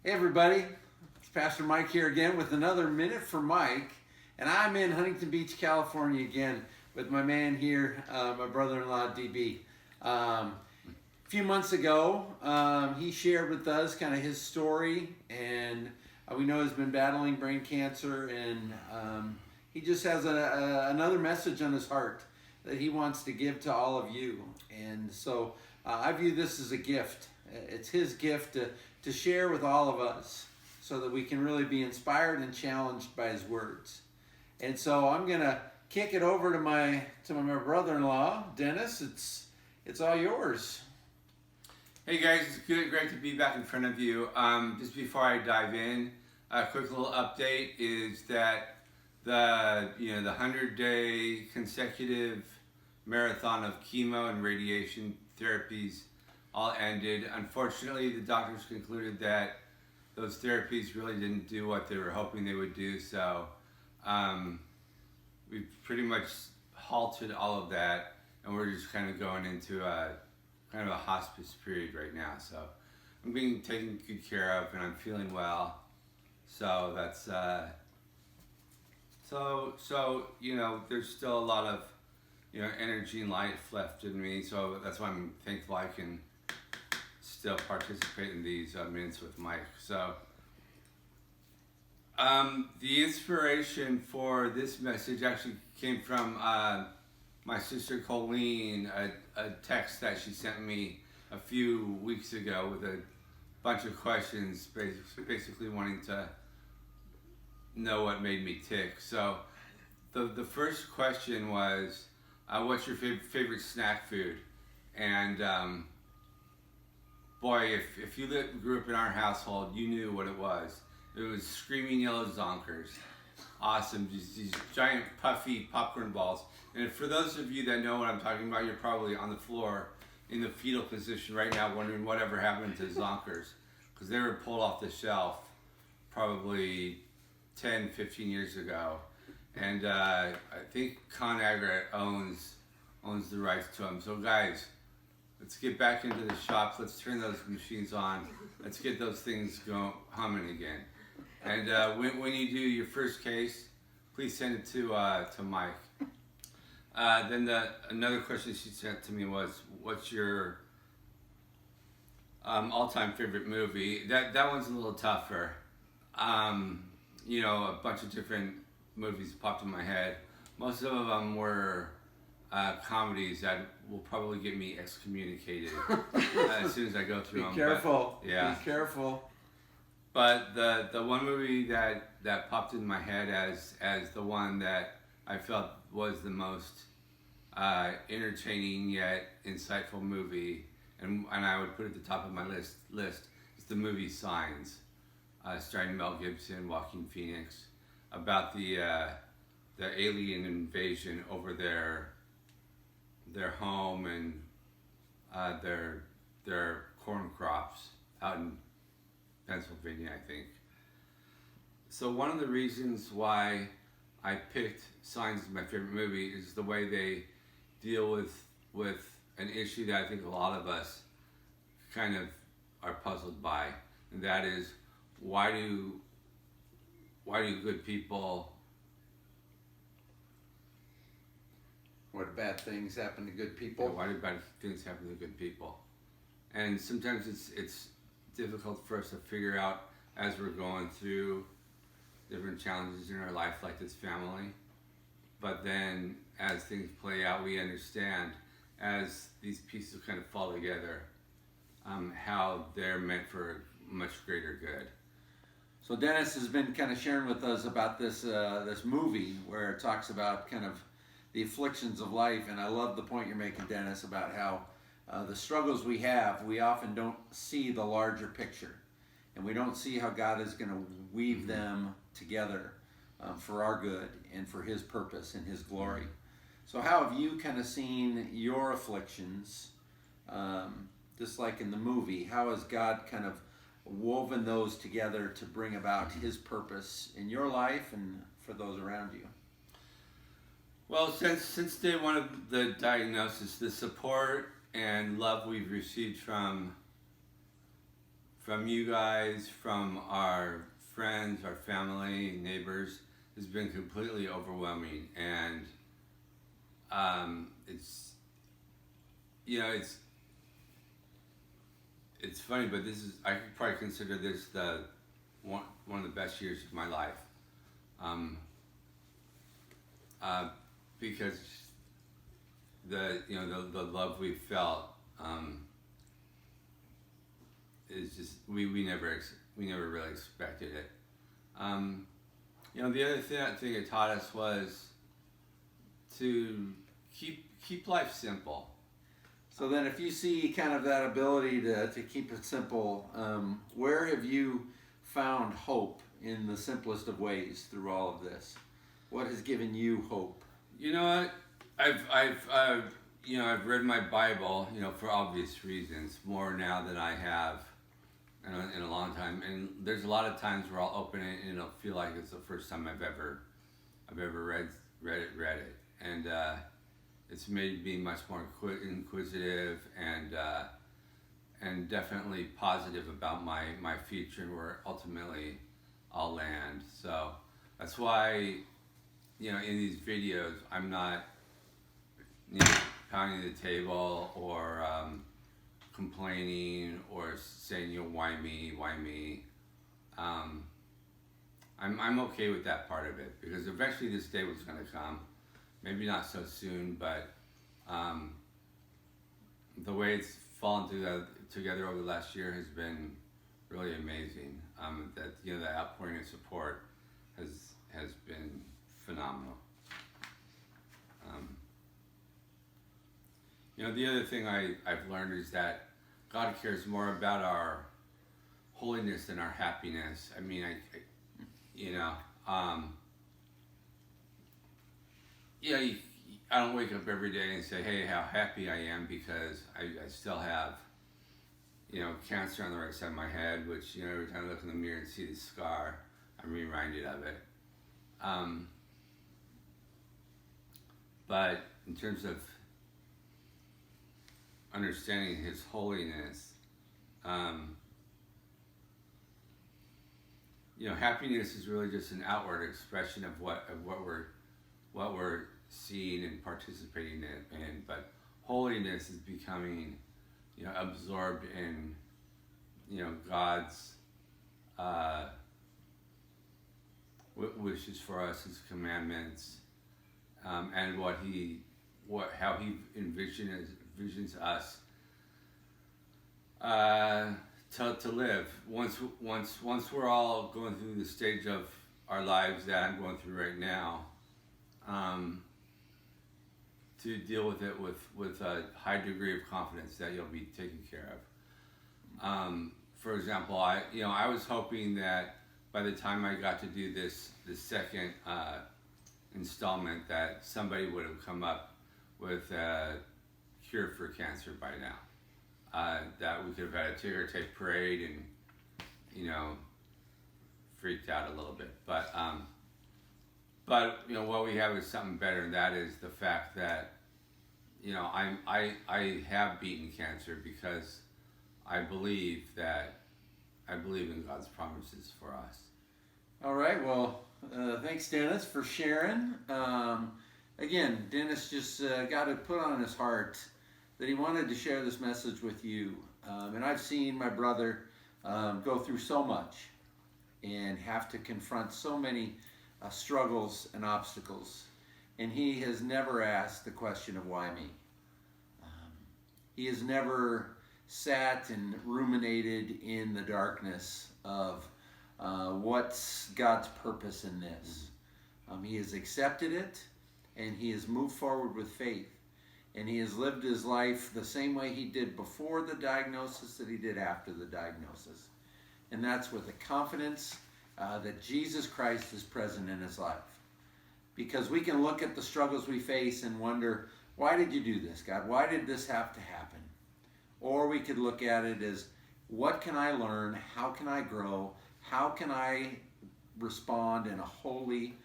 Hey everybody, it's Pastor Mike here again with another Minute for Mike, and I'm in Huntington Beach, California again with my man here, my brother-in-law DB. A few months ago, he shared with us kind of his story, and we know he's been battling brain cancer, and he just has another message on his heart that he wants to give to all of you. And so I view this as a gift. It's his gift to share with all of us so that we can really be inspired and challenged by his words. And so I'm going to kick it over to my brother-in-law, Dennis. It's all yours. Hey guys, it's great to be back in front of you. Just before I dive in, a quick little update is that the 100-day consecutive marathon of chemo and radiation therapies all ended. Unfortunately, the doctors concluded that those therapies really didn't do what they were hoping they would do. So we've pretty much halted all of that, and we're just kind of going into a hospice period right now. So I'm being taken good care of, and I'm feeling well. So that's there's still a lot of energy and life left in me. So that's why I'm thankful I can still participate in these Minutes with Mike. So the inspiration for this message actually came from my sister Colleen, a text that she sent me a few weeks ago with a bunch of questions, basically wanting to know what made me tick. So the first question was, what's your favorite snack food? And boy, if you grew up in our household, you knew what it was. It was Screaming Yellow Zonkers. Awesome, these giant puffy popcorn balls. And for those of you that know what I'm talking about, you're probably on the floor in the fetal position right now wondering whatever happened to Zonkers, because they were pulled off the shelf probably 10, 15 years ago. And I think ConAgra owns the rights to them. So guys, let's get back into the shops. Let's turn those machines on. Let's get those things humming again. And when you do your first case, please send it to Mike. Then another question she sent to me was, what's your all-time favorite movie? That one's a little tougher. A bunch of different movies popped in my head. Most of them were comedies that will probably get me excommunicated as soon as I go through them. Be careful. But, yeah. Be careful. But the one movie that popped in my head as the one that I felt was the most entertaining yet insightful movie, and I would put it at the top of my list is the movie Signs, starring Mel Gibson, Joaquin Phoenix, about the alien invasion over their home and their corn crops out in Pennsylvania, I think. So one of the reasons why I picked Signs as my favorite movie is the way they deal with an issue that I think a lot of us kind of are puzzled by, and that is why do good people, What bad things happen to good people? why do bad things happen to good people? And sometimes it's difficult for us to figure out as we're going through different challenges in our life, like this family. But then as things play out, we understand, as these pieces kind of fall together, how they're meant for much greater good. So Dennis has been kind of sharing with us about this movie where it talks about kind of the afflictions of life, and I love the point you're making, Dennis, about how the struggles we have, we often don't see the larger picture, and we don't see how God is going to weave them together for our good and for His purpose and His glory. So how have you kind of seen your afflictions, just like in the movie? How has God kind of woven those together to bring about His purpose in your life and for those around you? Well, since day one of the diagnosis, the support and love we've received from from you guys, from our friends, our family, neighbors, has been completely overwhelming. And it's, you know, it's funny, but this is, I could probably consider this the one of the best years of my life. Because the love we felt is just, we never really expected it. The other thing it taught us was to keep life simple. So then, if you see kind of that ability to keep it simple, where have you found hope in the simplest of ways through all of this? What has given you hope? You know what? I've read my Bible, for obvious reasons, more now than I have in a long time. And there's a lot of times where I'll open it and it'll feel like it's the first time I've ever read it. And it's made me much more inquisitive and definitely positive about my future and where ultimately I'll land. So that's why, in these videos, I'm not pounding the table or complaining or saying, why me? I'm okay with that part of it, because eventually this day was going to come. Maybe not so soon, but the way it's fallen together over the last year has been really amazing. The outpouring of support has been phenomenal. The other thing I've learned is that God cares more about our holiness than our happiness. I mean, I don't wake up every day and say, hey, how happy I am, because I still have, cancer on the right side of my head, which, every time I look in the mirror and see the scar, I'm reminded of it. But in terms of understanding His holiness, happiness is really just an outward expression of what we're seeing and participating in. But holiness is becoming, absorbed in, God's wishes for us, His commandments, and how He envisions us to live. Once we're all going through the stage of our lives that I'm going through right now, to deal with it with a high degree of confidence that you'll be taken care of. For example, I was hoping that by the time I got to do this second installment, that somebody would have come up with a cure for cancer by now. That we could have had a ticker tape parade and, freaked out a little bit. But what we have is something better, and that is the fact that, I have beaten cancer because I believe in God's promises for us. All right. Well, thanks, Dennis, for sharing. Again, Dennis just got it put on his heart that he wanted to share this message with you. And I've seen my brother go through so much and have to confront so many struggles and obstacles. And he has never asked the question of why me. He has never sat and ruminated in the darkness of what's God's purpose in this. He has accepted it, and he has moved forward with faith. And he has lived his life the same way he did before the diagnosis that he did after the diagnosis. And that's with the confidence that Jesus Christ is present in his life. Because we can look at the struggles we face and wonder, why did you do this, God? Why did this have to happen? Or we could look at it as, what can I learn? How can I grow? How can I respond in a holy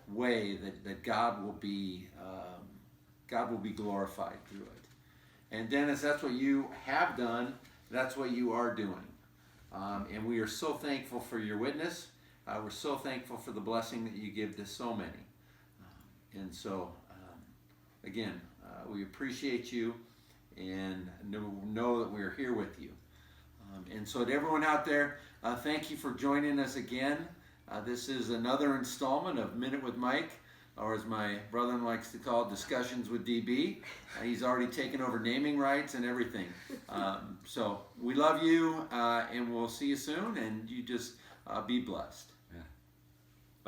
way that God will be glorified through it? And Dennis, that's what you have done. That's what you are doing. And we are so thankful for your witness. We're so thankful for the blessing that you give to so many. And so, again, we appreciate you and know that we're here with you. And so to everyone out there, thank you for joining us again. This is another installment of Minute with Mike, or as my brother likes to call it, Discussions with DB. He's already taken over naming rights and everything. So we love you, and we'll see you soon, and you just be blessed.